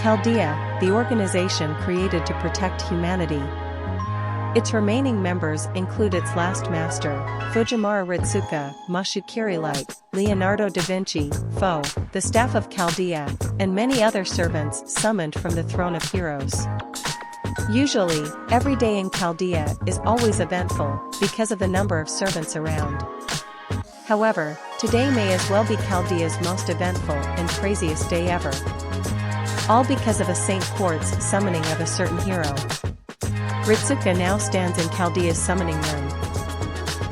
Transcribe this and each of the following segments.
Chaldea, the organization created to protect humanity. Its remaining members include its last master, Fujiwara Ritsuka, Mashu Kirilight, Leonardo da Vinci, Foe, the staff of Chaldea, and many other servants summoned from the throne of heroes. Usually, every day in Chaldea is always eventful, because of the number of servants around. However, today may as well be Chaldea's most eventful and craziest day ever. All because of a Saint Quartz summoning of a certain hero. Ritsuka now stands in Chaldea's summoning room.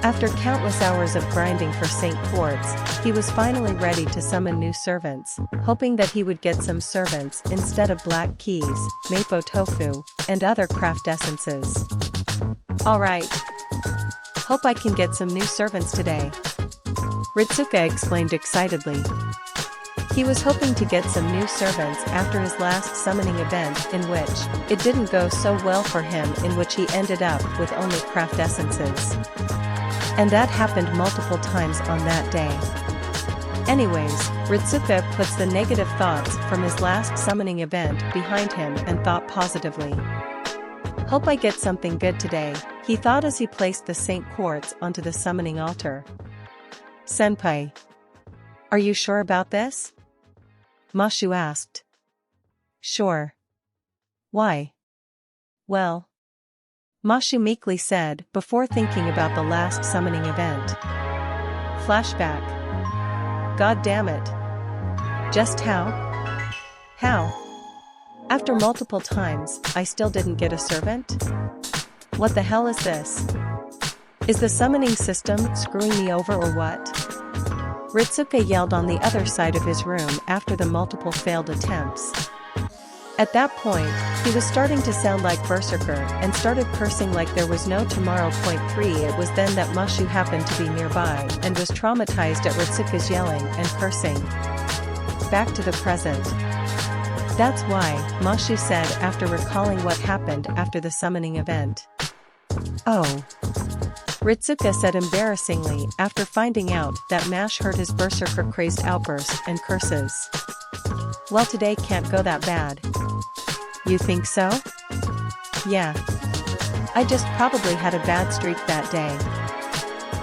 After countless hours of grinding for Saint Quartz, he was finally ready to summon new servants, hoping that he would get some servants instead of black keys, mapo tofu, and other craft essences. Alright. Hope I can get some new servants today. Ritsuka exclaimed excitedly. He was hoping to get some new servants after his last summoning event in which it didn't go so well for him, in which he ended up with only craft essences. And that happened multiple times on that day. Anyways, Ritsuka puts the negative thoughts from his last summoning event behind him and thought positively. Hope I get something good today, he thought as he placed the Saint Quartz onto the summoning altar. Senpai. Are you sure about this? Mashu asked. Sure. Why? Well, Mashu meekly said before thinking about the last summoning event. Flashback. God damn it. Just how? How? After multiple times, I still didn't get a servant? What the hell is this? Is the summoning system screwing me over or what? Ritsuka yelled on the other side of his room after the multiple failed attempts. At that point, he was starting to sound like Berserker and started cursing like there was no tomorrow. 3 It was then that Mashu happened to be nearby and was traumatized at Ritsuka's yelling and cursing. Back to the present. That's why, Mashu said after recalling what happened after the summoning event. Oh. Ritsuka said embarrassingly after finding out that Mash heard his berserker-crazed outbursts and curses. Well, today can't go that bad. You think so? Yeah. I just probably had a bad streak that day.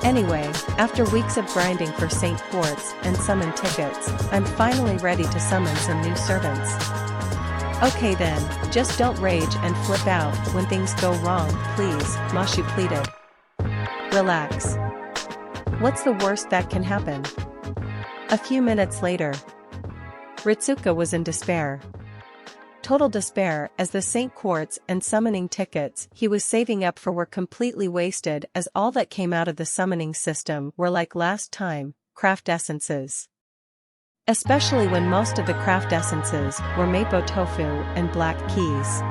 Anyway, after weeks of grinding for Saint Quartz and summon tickets, I'm finally ready to summon some new servants. Okay then, just don't rage and flip out when things go wrong, please, Mashu pleaded. Relax. What's the worst that can happen? A few minutes later, Ritsuka was in despair. Total despair, as the Saint Quartz and summoning tickets he was saving up for were completely wasted, as all that came out of the summoning system were, like last time, craft essences. Especially when most of the craft essences were mapo tofu and black keys.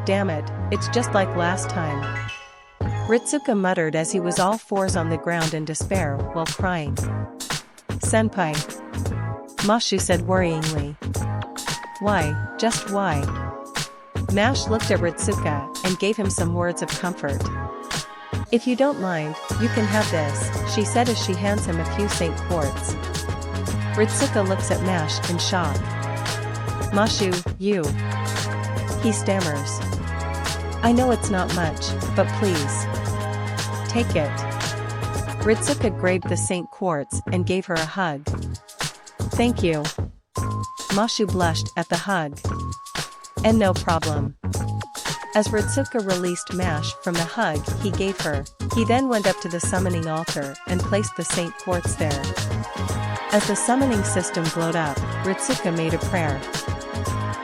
Damn it, it's just like last time. Ritsuka muttered as he was all fours on the ground in despair while crying. Senpai. Mashu said worryingly. Why, just why? Mash looked at Ritsuka and gave him some words of comfort. If you don't mind, you can have this, she said as she hands him a few Saint Quartz. Ritsuka looks at Mash in shock. Mashu, you. He stammers. I know it's not much, but please. Take it. Ritsuka grabbed the Saint Quartz and gave her a hug. Thank you. Mashu blushed at the hug. And no problem. As Ritsuka released Mash from the hug he gave her, he then went up to the summoning altar and placed the Saint Quartz there. As the summoning system glowed up, Ritsuka made a prayer.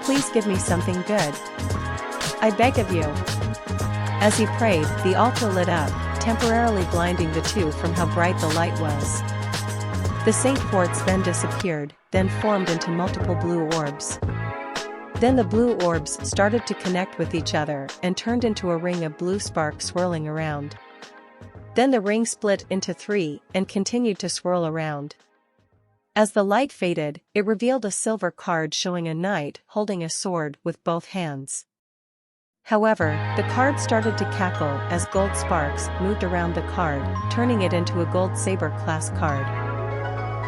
Please give me something good. I beg of you. As he prayed, the altar lit up, temporarily blinding the two from how bright the light was. The Saint Quartz then disappeared, then formed into multiple blue orbs. Then the blue orbs started to connect with each other and turned into a ring of blue sparks swirling around. Then the ring split into 3 and continued to swirl around. As the light faded, it revealed a silver card showing a knight holding a sword with both hands. However, the card started to cackle as gold sparks moved around the card, turning it into a gold saber class card.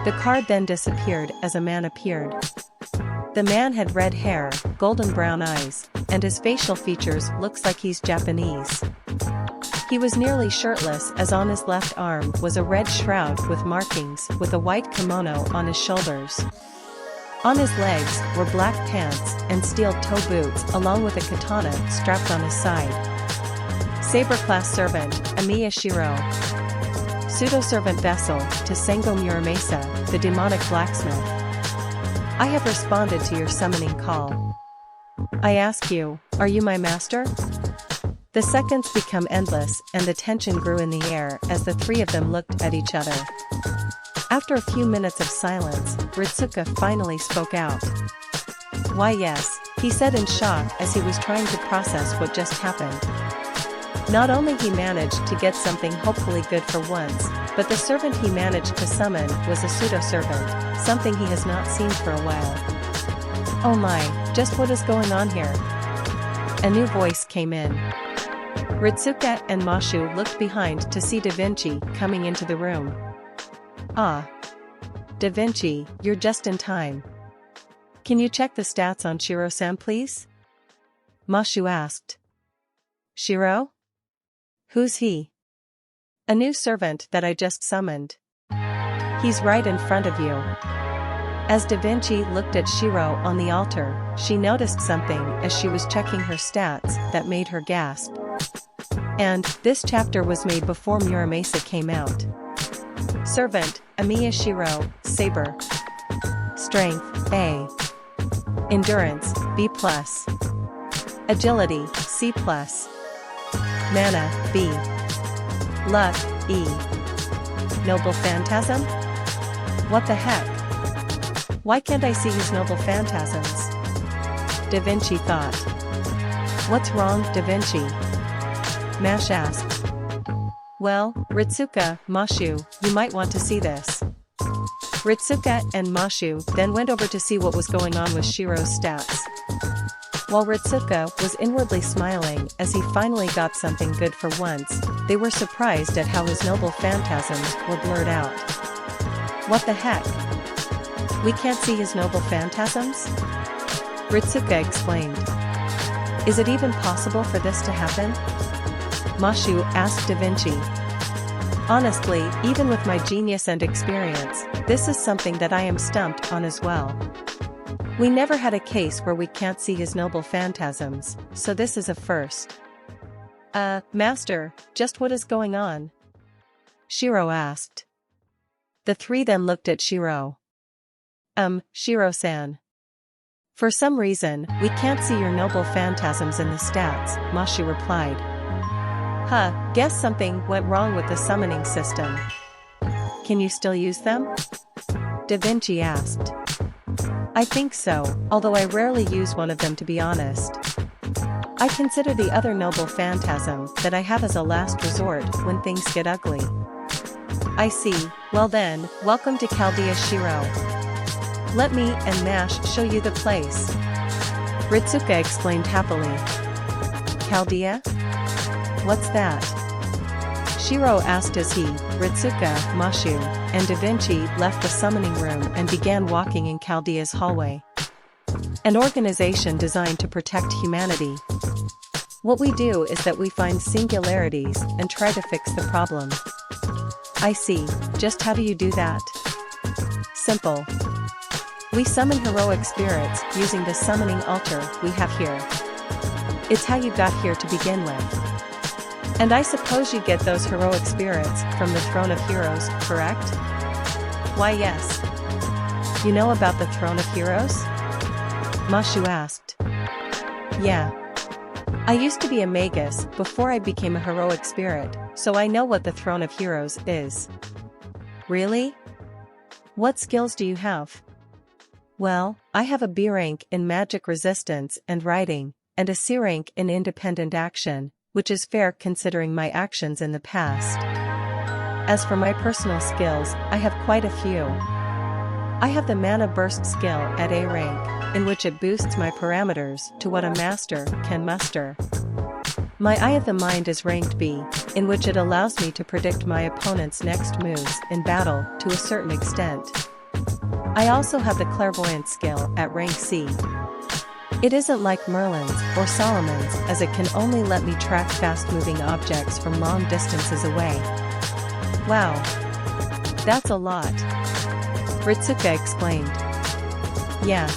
The card then disappeared as a man appeared. The man had red hair, golden brown eyes, and his facial features looks like he's Japanese. He was nearly shirtless as on his left arm was a red shroud with markings with a white kimono on his shoulders. On his legs were black pants and steel toe boots along with a katana strapped on his side. Saber-class servant, Emiya Shirou. Pseudo-servant vessel, to Sengo Muramasa, the demonic blacksmith. I have responded to your summoning call. I ask you, are you my master? The seconds become endless and the tension grew in the air as the three of them looked at each other. After a few minutes of silence, Ritsuka finally spoke out. Why yes, he said in shock as he was trying to process what just happened. Not only he managed to get something hopefully good for once, but the servant he managed to summon was a pseudo-servant, something he has not seen for a while. Oh my, just what is going on here? A new voice came in. Ritsuka and Mashu looked behind to see Da Vinci coming into the room. Ah. Da Vinci, you're just in time. Can you check the stats on Shirou-san please? Mashu asked. Shirou? Who's he? A new servant that I just summoned. He's right in front of you. As Da Vinci looked at Shirou on the altar, she noticed something as she was checking her stats that made her gasp. And this chapter was made before Muramasa came out. Servant, Emiya Shirou, Saber. Strength, A. Endurance, B+. Agility, C+. Mana, B. Luck, E. Noble Phantasm? What the heck? Why can't I see his noble phantasms? Da Vinci thought. What's wrong, Da Vinci? Mash asked. Well, Ritsuka, Mashu, you might want to see this. Ritsuka and Mashu then went over to see what was going on with Shirou's stats. While Ritsuka was inwardly smiling as he finally got something good for once, they were surprised at how his noble phantasms were blurred out. What the heck? We can't see his noble phantasms? Ritsuka explained. Is it even possible for this to happen? Mashu asked Da Vinci. Honestly, even with my genius and experience, this is something that I am stumped on as well. We never had a case where we can't see his noble phantasms, so this is a first. Master, just what is going on? Shirou asked. The three then looked at Shirou. Shirou-san. For some reason, we can't see your noble phantasms in the stats, Mashu replied. Guess something went wrong with the summoning system. Can you still use them? Da Vinci asked. I think so, although I rarely use one of them to be honest. I consider the other noble phantasm that I have as a last resort when things get ugly. I see, well then, welcome to Chaldea Summoning. Let me and Mash show you the place. Ritsuka explained happily. Chaldea? What's that? Shirou asked as he, Ritsuka, Mashu, and Da Vinci left the summoning room and began walking in Chaldea's hallway. An organization designed to protect humanity. What we do is that we find singularities and try to fix the problem. I see, just how do you do that? Simple. We summon heroic spirits using the summoning altar we have here. It's how you got here to begin with. And I suppose you get those heroic spirits from the Throne of Heroes, correct? Why yes. You know about the Throne of Heroes? Mashu asked. Yeah. I used to be a magus before I became a heroic spirit, so I know what the Throne of Heroes is. Really? What skills do you have? Well, I have a B rank in magic resistance and writing, and a C rank in independent action, which is fair considering my actions in the past. As for my personal skills, I have quite a few. I have the Mana Burst skill at A rank, in which it boosts my parameters to what a master can muster. My Eye of the Mind is ranked B, in which it allows me to predict my opponent's next moves in battle to a certain extent. I also have the clairvoyance skill at rank C. It isn't like Merlin's or Solomon's, as it can only let me track fast-moving objects from long distances away. Wow. That's a lot. Ritsuka exclaimed. Yeah.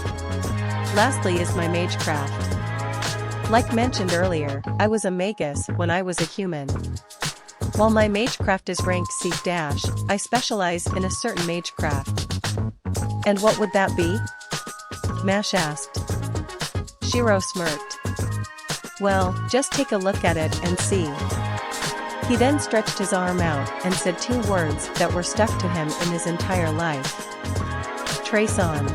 Lastly is my magecraft. Like mentioned earlier, I was a magus when I was a human. While my magecraft is rank C-, I specialize in a certain magecraft. And what would that be? Mash asked. Shirou smirked. Well, just take a look at it and see. He then stretched his arm out and said 2 words that were stuck to him in his entire life. Trace on.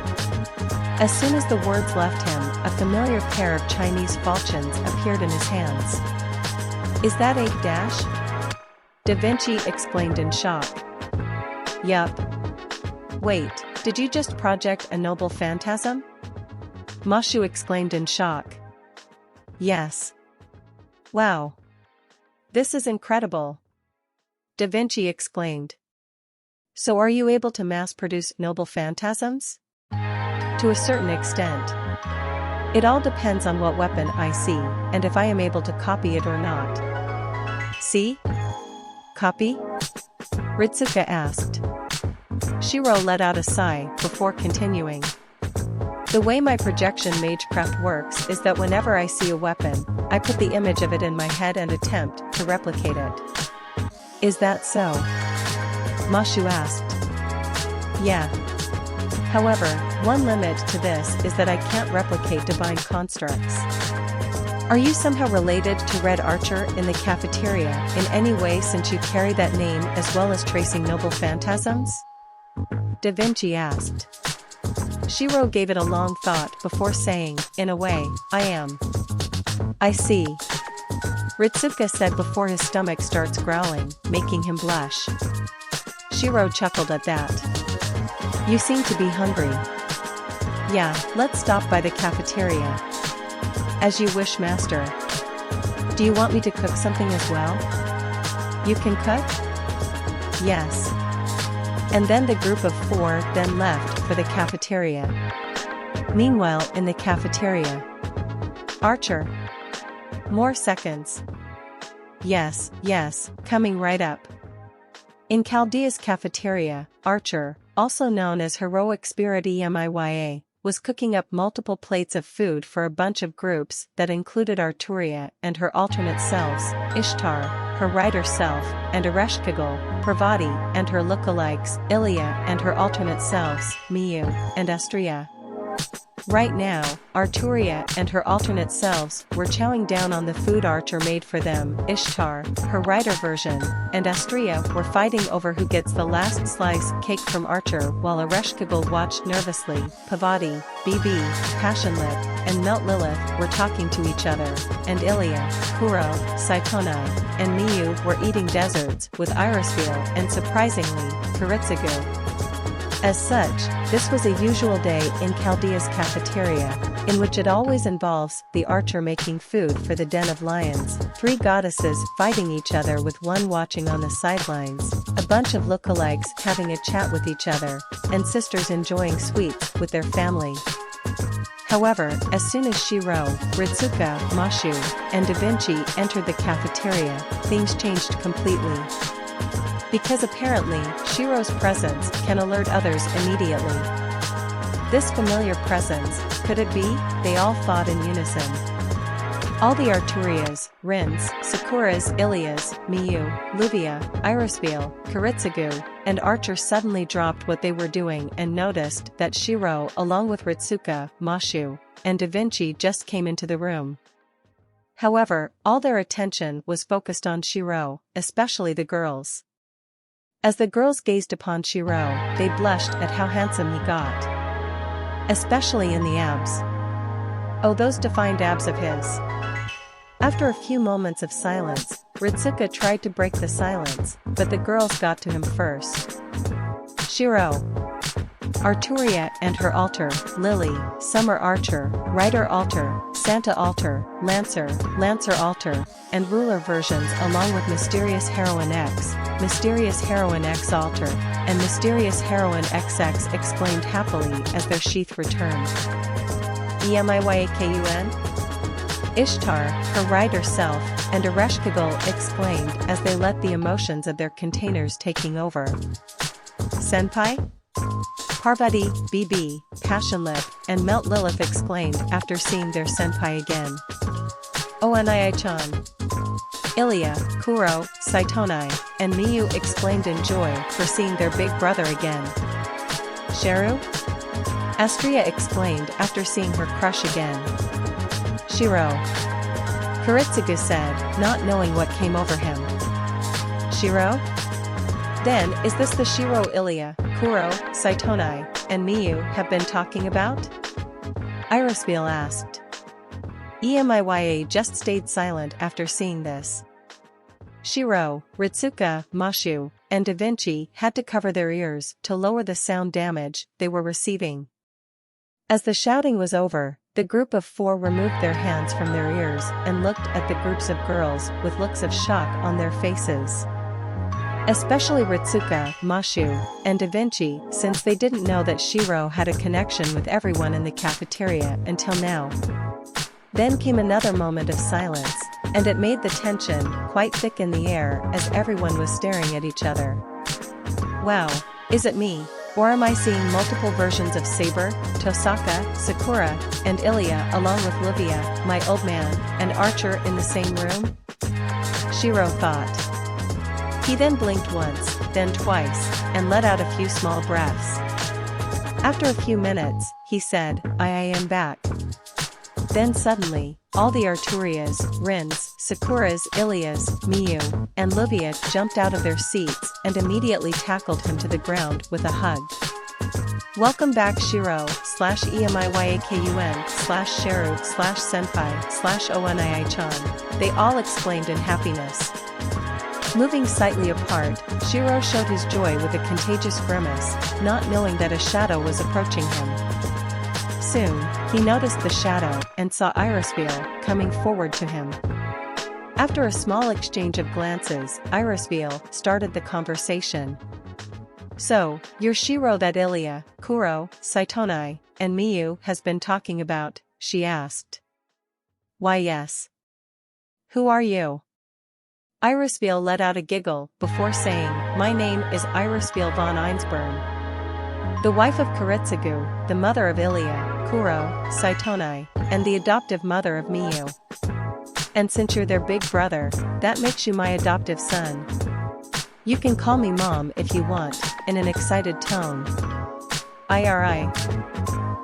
As soon as the words left him, a familiar pair of Chinese falchions appeared in his hands. Is that a dash? Da Vinci explained in shock. Yup. Wait, did you just project a noble phantasm? Mashu exclaimed in shock. Yes. Wow. This is incredible. Da Vinci exclaimed. So are you able to mass-produce noble phantasms? To a certain extent. It all depends on what weapon I see, and if I am able to copy it or not. See? Copy? Ritsuka asked. Shirou let out a sigh before continuing. The way my projection magecraft works is that whenever I see a weapon, I put the image of it in my head and attempt to replicate it. Is that so? Mashu asked. Yeah. However, one limit to this is that I can't replicate divine constructs. Are you somehow related to Red Archer in the cafeteria in any way, since you carry that name as well as tracing noble phantasms? Da Vinci asked. Shirou gave it a long thought before saying, in a way, I am. I see. Ritsuka said before his stomach starts growling, making him blush. Shirou chuckled at that. You seem to be hungry. Yeah, let's stop by the cafeteria. As you wish, master. Do you want me to cook something as well? You can cook? Yes. And then the group of 4 then left for the cafeteria. Meanwhile, in the cafeteria. Archer. More seconds. Yes, coming right up. In Chaldea's cafeteria, Archer, also known as Heroic Spirit Emiya, was cooking up multiple plates of food for a bunch of groups that included Arturia and her alternate selves, Ishtar, her rider self, and Ereshkigal, Parvati, and her lookalikes, Ilya and her alternate selves, Miyu, and Astria. Right now, Arturia and her alternate selves were chowing down on the food Archer made for them. Ishtar, her rider version, and Astria were fighting over who gets the last slice cake from Archer, while Ereshkigal watched nervously. Parvati, BB, Passionlip, and Melt Lilith were talking to each other, and Ilya, Kuro, Saitonai, and Miyu were eating desserts with Irisville and, surprisingly, Kuritsugu. As such, this was a usual day in Chaldea's cafeteria, in which it always involves the Archer making food for the Den of Lions, 3 goddesses fighting each other with one watching on the sidelines, a bunch of lookalikes having a chat with each other, and sisters enjoying sweets with their family. However, as soon as Shirou, Ritsuka, Mashu, and Da Vinci entered the cafeteria, things changed completely. Because apparently, Shirou's presence can alert others immediately. This familiar presence, could it be? They all thought in unison. All the Arturias, Rins, Sakuras, Ilias, Miyu, Luvia, Irisville, Kuritsugu, and Archer suddenly dropped what they were doing and noticed that Shirou, along with Ritsuka, Mashu, and Da Vinci just came into the room. However, all their attention was focused on Shirou, especially the girls. As the girls gazed upon Shirou, they blushed at how handsome he got. Especially in the abs. Oh, those defined abs of his. After a few moments of silence, Ritsuka tried to break the silence, but the girls got to him first. Shirou. Arturia and her alter, Lily, Summer Archer, Rider Alter, Santa Alter, Lancer, Lancer Alter, and Ruler versions along with Mysterious Heroine X, Mysterious Heroine X Alter, and Mysterious Heroine XX exclaimed happily as their sheath returned. Emiyakun? Ishtar, her rider self, and Ereshkigal exclaimed as they let the emotions of their containers taking over. Senpai? Parvati, BB, Passionlip, and Melt Lilith exclaimed after seeing their senpai again. Onii-chan. Ilya, Kuro, Saitonai, and Miyu exclaimed in joy for seeing their big brother again. Shirou? Astria exclaimed after seeing her crush again. Shirou. Kuritsugu said, not knowing what came over him. Shirou? Then, is this the Shirou Ilya, Kuro, Saitonai, and Miyu have been talking about? Irisbeal asked. Emiya just stayed silent after seeing this. Shirou, Ritsuka, Mashu, and Da Vinci had to cover their ears to lower the sound damage they were receiving. As the shouting was over, the group of four removed their hands from their ears and looked at the groups of girls with looks of shock on their faces. Especially Ritsuka, Mashu, and Da Vinci, since they didn't know that Shirou had a connection with everyone in the cafeteria until now. Then came another moment of silence, and it made the tension quite thick in the air as everyone was staring at each other. Wow, is it me, or am I seeing multiple versions of Saber, Tosaka, Sakura, and Ilya along with Livia, my old man, and Archer in the same room? Shirou thought. He then blinked once, then twice, and let out a few small breaths. After a few minutes, he said, I am back. Then suddenly, all the Arturias, Rins, Sakuras, Ilias, Miyu, and Livia jumped out of their seats and immediately tackled him to the ground with a hug. Welcome back Shirou, /Emiyakun, /Shirou, /Senpai, /Onii-chan, they all exclaimed in happiness. Moving slightly apart, Shirou showed his joy with a contagious grimace, not knowing that a shadow was approaching him. Soon, he noticed the shadow and saw Irisbeal coming forward to him. After a small exchange of glances, Irisbeal started the conversation. So, you're Shirou that Ilya, Kuro, Saitonai, and Miyu has been talking about, she asked. Why yes. Who are you? Irisbeal let out a giggle before saying, my name is Irisbeal von Einsburn. The wife of Kuritsugu, the mother of Ilya, Kuro, Saitonai, and the adoptive mother of Miyu. And since you're their big brother, that makes you my adoptive son. You can call me Mom if you want, in an excited tone. IRI.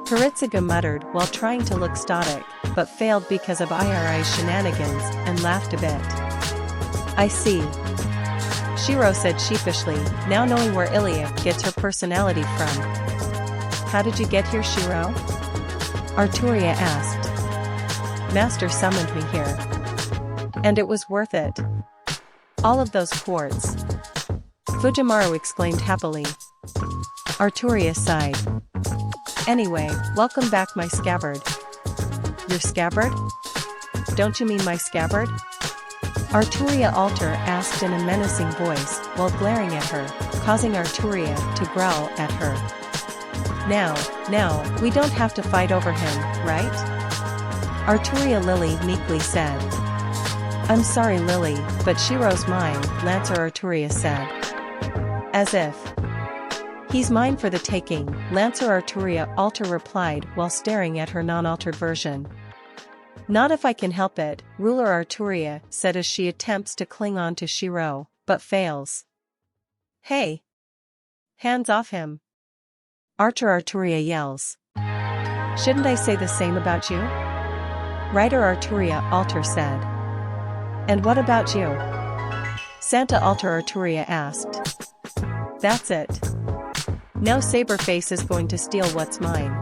Kuritsugu muttered while trying to look stoic, but failed because of IRI's shenanigans, and laughed a bit. I see. Shirou said sheepishly, now knowing where Ilya gets her personality from. How did you get here, Shirou? Arturia asked. Master summoned me here. And it was worth it. All of those quartz. Fujimaru exclaimed happily. Arturia sighed. Anyway, welcome back my scabbard. Your scabbard? Don't you mean my scabbard? Arturia Alter asked in a menacing voice while glaring at her, causing Arturia to growl at her. Now, we don't have to fight over him, right? Arturia Lily meekly said. I'm sorry Lily, but Shirou's mine, Lancer Arturia said. As if. He's mine for the taking, Lancer Arturia Alter replied while staring at her non-altered version. Not if I can help it, Ruler Arturia said as she attempts to cling on to Shirou, but fails. Hey! Hands off him! Archer Arturia yells. Shouldn't I say the same about you? Rider Arturia Alter said. And what about you? Santa Alter Arturia asked. That's it. No Saberface is going to steal what's mine.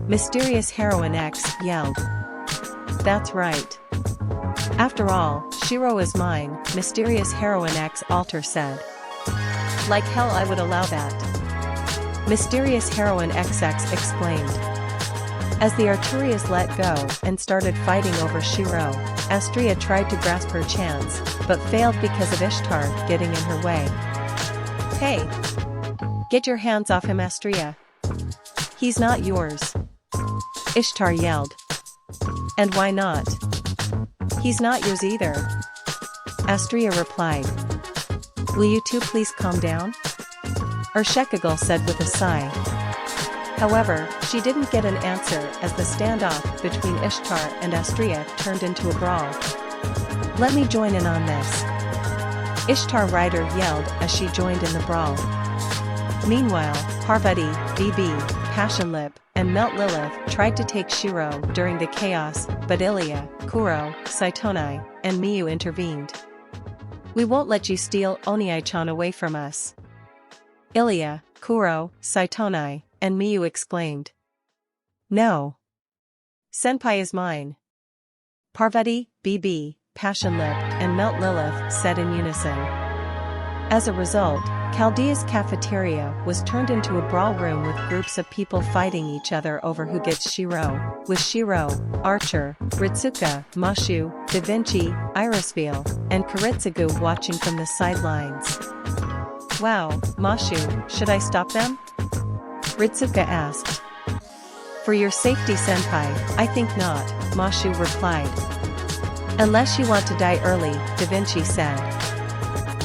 Mysterious Heroine X yelled. That's right. After all, Shirou is mine, Mysterious Heroine X Alter said. Like hell I would allow that. Mysterious Heroine XX exclaimed. As the Arturias let go and started fighting over Shirou, Astrea tried to grasp her chance, but failed because of Ishtar getting in her way. "Hey! Get your hands off him, Astrea! He's not yours!" Ishtar yelled. "And why not? He's not yours either," Astrea replied. "Will you two please calm down?" Urshakagul said with a sigh. However, she didn't get an answer as the standoff between Ishtar and Astrea turned into a brawl. "Let me join in on this," Ishtar Rider yelled as she joined in the brawl. Meanwhile, Parvati, BB, Passionlip, and Melt Lilith tried to take Shirou during the chaos, but Emiya, Kuro, Saitonai, and Miyu intervened. "We won't let you steal Oniai-chan away from us," Emiya, Kuro, Saitonai, and Miyu exclaimed. "No. Senpai is mine," Parvati, BB, Passionlip, and Melt Lilith said in unison. As a result, Chaldea's cafeteria was turned into a brawl room with groups of people fighting each other over who gets Shirou, with Shirou, Archer, Ritsuka, Mashu, Da Vinci, Irisville, and Kiritsugu watching from the sidelines. "Wow, Mashu, should I stop them?" Ritsuka asked. "For your safety, senpai, I think not," Mashu replied. "Unless you want to die early," Da Vinci said.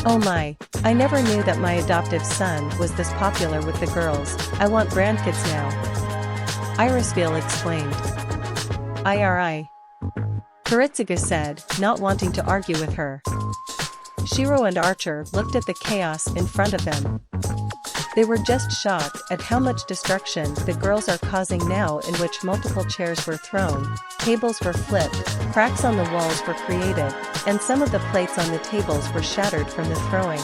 "Oh my, I never knew that my adoptive son was this popular with the girls. I want grandkids now," Irisville exclaimed. "IRI," Kiritsugu said, not wanting to argue with her. Shirou and Archer looked at the chaos in front of them. They were just shocked at how much destruction the girls are causing now, in which multiple chairs were thrown, tables were flipped, cracks on the walls were created, and some of the plates on the tables were shattered from the throwing.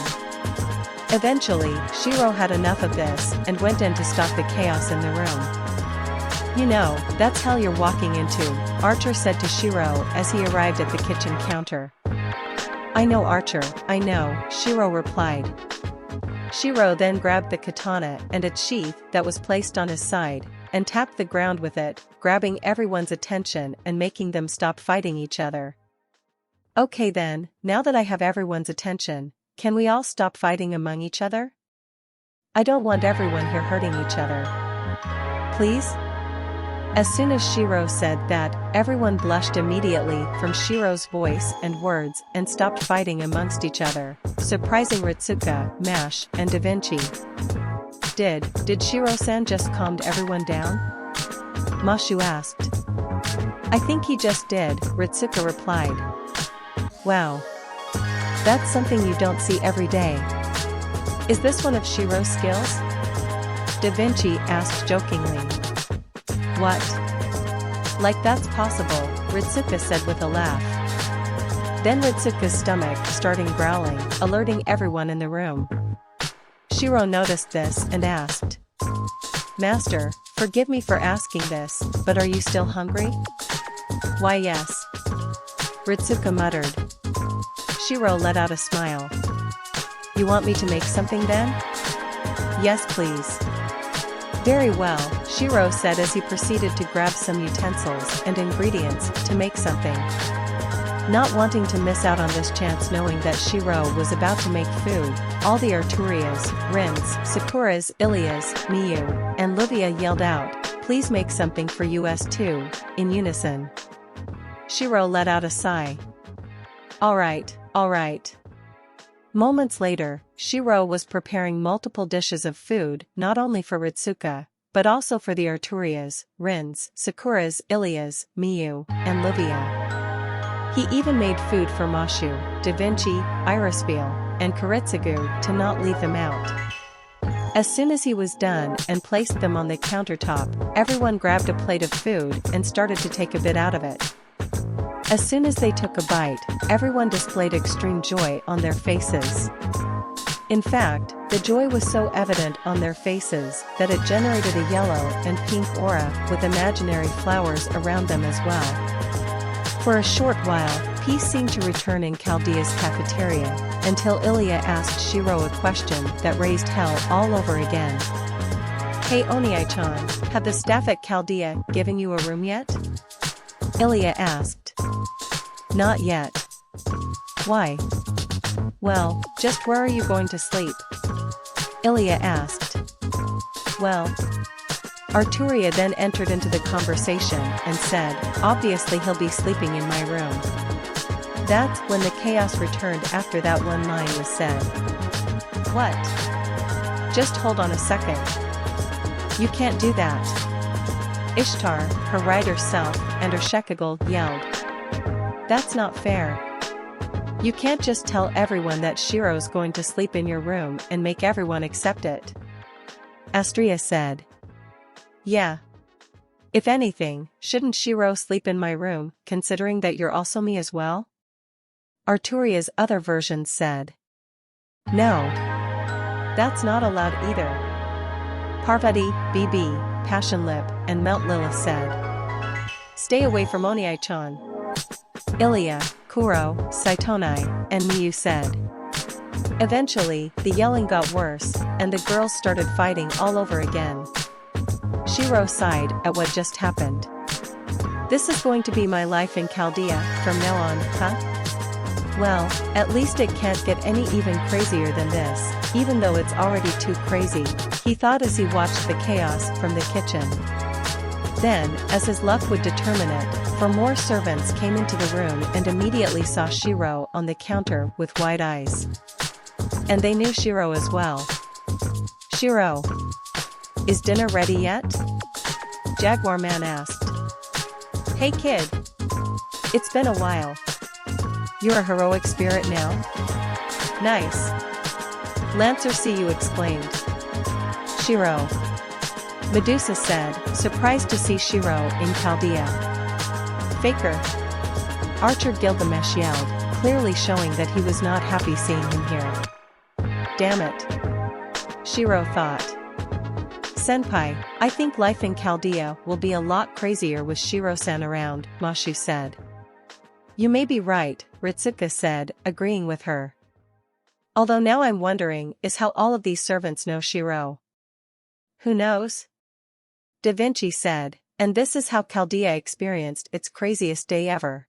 Eventually, Shirou had enough of this and went in to stop the chaos in the room. "You know, that's hell you're walking into," Archer said to Shirou as he arrived at the kitchen counter. "I know, Archer, I know," Shirou replied. Shirou then grabbed the katana and its sheath that was placed on his side, and tapped the ground with it, grabbing everyone's attention and making them stop fighting each other. "Okay then, now that I have everyone's attention, can we all stop fighting among each other? I don't want everyone here hurting each other. Please?" As soon as Shirou said that, everyone blushed immediately from Shirou's voice and words and stopped fighting amongst each other, surprising Ritsuka, Mash, and Da Vinci. Did Shirou-san just calmed everyone down?" Mashu asked. "I think he just did," Ritsuka replied. "Wow. That's something you don't see every day. Is this one of Shirou's skills?" Da Vinci asked jokingly. "What? Like that's possible," Ritsuka said with a laugh. Then Ritsuka's stomach started growling, alerting everyone in the room. Shirou noticed this and asked, "Master, forgive me for asking this, but are you still hungry?" "Why yes," Ritsuka muttered. Shirou let out a smile. "You want me to make something then?" "Yes please." "Very well," Shirou said as he proceeded to grab some utensils and ingredients to make something. Not wanting to miss out on this chance, knowing that Shirou was about to make food, all the Arturias, Rins, Sakuras, Ilias, Miyu, and Livia yelled out, "Please make something for us too," in unison. Shirou let out a sigh. All right. Moments later, Shirou was preparing multiple dishes of food not only for Ritsuka, but also for the Arturias, Rins, Sakuras, Ilias, Miyu, and Livia. He even made food for Mashu, Da Vinci, Irisville, and Kiritsugu to not leave them out. As soon as he was done and placed them on the countertop, everyone grabbed a plate of food and started to take a bit out of it. As soon as they took a bite, everyone displayed extreme joy on their faces. In fact, the joy was so evident on their faces that it generated a yellow and pink aura with imaginary flowers around them as well. For a short while, peace seemed to return in Chaldea's cafeteria, until Emiya asked Shirou a question that raised hell all over again. Hey Oniai-chan, have the staff at Chaldea given you a room yet? Emiya asked. Not yet. Why? Well, just where are you going to sleep? Emiya asked. Well. Arturia then entered into the conversation and said, obviously he'll be sleeping in my room. That's when the chaos returned after that one line was said. What? Just hold on a second. You can't do that. Ishtar, her rider self, and her Shekagal yelled. That's not fair. You can't just tell everyone that Shirou's going to sleep in your room and make everyone accept it. Astria said. Yeah. If anything, shouldn't Shirou sleep in my room, considering that you're also me as well? Arturia's other version said. No. That's not allowed either. Parvati, BB, Passion Lip, and Melt Lilith said. Stay away from Oniai-chan. Emiya, Kuro, Saitonai, and Miyu said. Eventually, the yelling got worse, and the girls started fighting all over again. Shirou sighed at what just happened. This is going to be my life in Chaldea from now on, huh? Well, at least it can't get any even crazier than this, even though it's already too crazy, he thought as he watched the chaos from the kitchen. Then, as his luck would determine it, 4 more servants came into the room and immediately saw Shirou on the counter with wide eyes. And they knew Shirou as well. Shirou. Is dinner ready yet? Jaguar Man asked. Hey kid. It's been a while. You're a heroic spirit now? Nice. Lancer See-You exclaimed. Shirou. Medusa said, surprised to see Shirou in Chaldea. Faker. Archer Gilgamesh yelled, clearly showing that he was not happy seeing him here. Damn it. Shirou thought. Senpai, I think life in Chaldea will be a lot crazier with Shirou-san around, Mashu said. You may be right, Ritsuka said, agreeing with her. Although now I'm wondering is how all of these servants know Shirou. Who knows? Da Vinci said, and this is how Chaldea experienced its craziest day ever.